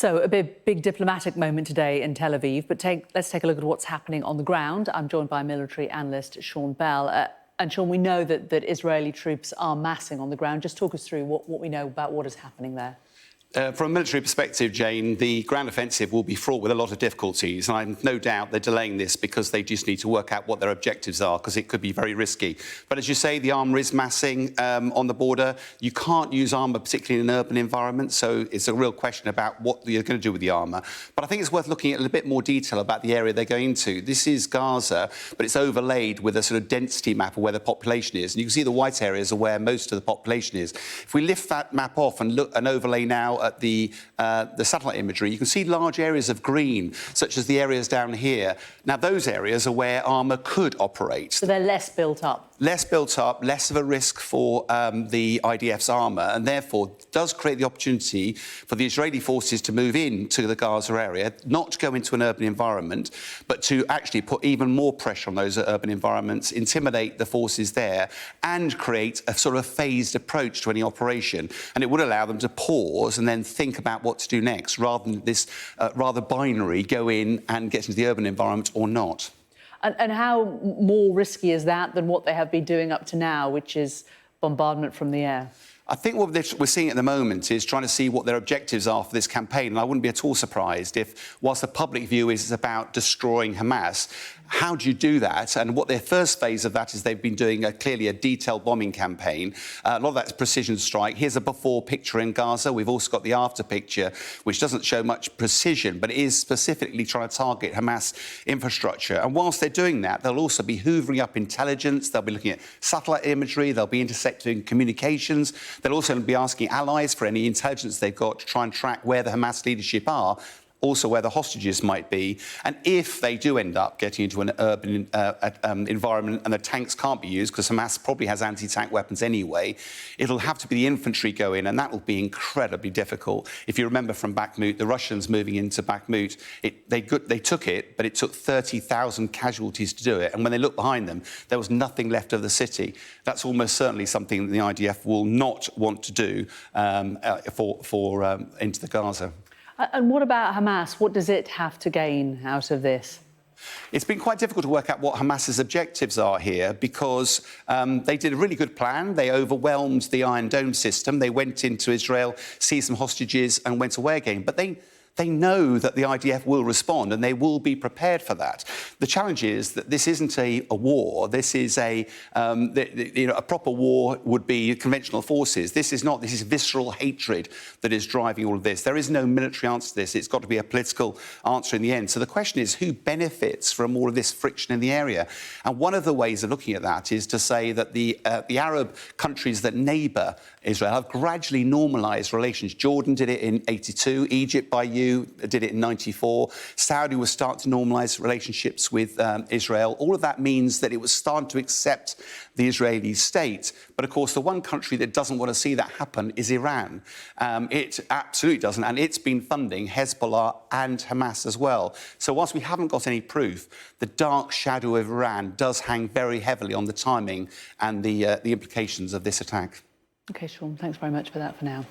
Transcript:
So a big diplomatic moment today in Tel Aviv, but let's take a look at what's happening on the ground. I'm joined by military analyst Sean Bell. And Sean, we know that Israeli troops are massing on the ground. Just talk us through what we know about what is happening there. From a military perspective, Jane, the ground offensive will be fraught with a lot of difficulties, and I've no doubt they're delaying this because they just need to work out what their objectives are, because it could be very risky. But as you say, the armour is massing on the border. You can't use armour, particularly in an urban environment, so it's a real question about what you're going to do with the armour. But I think it's worth looking at a little bit more detail about the area they're going to. This is Gaza, but it's overlaid with a sort of density map of where the population is. And you can see the white areas are where most of the population is. If we lift that map off and look and overlay now at the satellite imagery, you can see large areas of green, such as the areas down here. Now, those areas are where armour could operate. So they're less built up? Less built up, less of a risk for the IDF's armour, and therefore does create the opportunity for the Israeli forces to move into the Gaza area, not to go into an urban environment, but to actually put even more pressure on those urban environments, intimidate the forces there, and create a sort of phased approach to any operation. And it would allow them to pause and then think about what to do next, rather than this rather binary go in and get into the urban environment or not. And how more risky is that than what they have been doing up to now, which is bombardment from the air? I think what we're seeing at the moment is trying to see what their objectives are for this campaign. And I wouldn't be at all surprised if, whilst the public view is about destroying Hamas, how do you do that? And what their first phase of that is they've been doing clearly a detailed bombing campaign. A lot of that's precision strike. Here's a before picture in Gaza. We've also got the after picture, which doesn't show much precision, but it is specifically trying to target Hamas infrastructure. And whilst they're doing that, they'll also be hoovering up intelligence. They'll be looking at satellite imagery. They'll be intercepting communications. They'll also be asking allies for any intelligence they've got to try and track where the Hamas leadership are, also where the hostages might be. And if they do end up getting into an urban environment and the tanks can't be used, because Hamas probably has anti-tank weapons anyway, it'll have to be the infantry go in, and that will be incredibly difficult. If you remember from Bakhmut, the Russians moving into Bakhmut, they took it, but it took 30,000 casualties to do it. And when they looked behind them, there was nothing left of the city. That's almost certainly something that the IDF will not want to do into the Gaza. And what about Hamas? What does it have to gain out of this? It's been quite difficult to work out what Hamas's objectives are here, because they did a really good plan. They overwhelmed the Iron Dome system. They went into Israel, seized some hostages and went away again. But they know that the IDF will respond, and they will be prepared for that. The challenge is that this isn't a war. This is a proper war would be conventional forces. This is not. This is visceral hatred that is driving all of this. There is no military answer to this. It's got to be a political answer in the end. So the question is, who benefits from all of this friction in the area? And one of the ways of looking at that is to say that the Arab countries that neighbour Israel have gradually normalised relations. Jordan did it in '82. Egypt, by you, did it in '94. Saudi was starting to normalise relationships with Israel. All of that means that it was starting to accept the Israeli state. But of course, the one country that doesn't want to see that happen is Iran. It absolutely doesn't. And it's been funding Hezbollah and Hamas as well. So whilst we haven't got any proof, the dark shadow of Iran does hang very heavily on the timing and the implications of this attack. OK, Sean, thanks very much for that for now.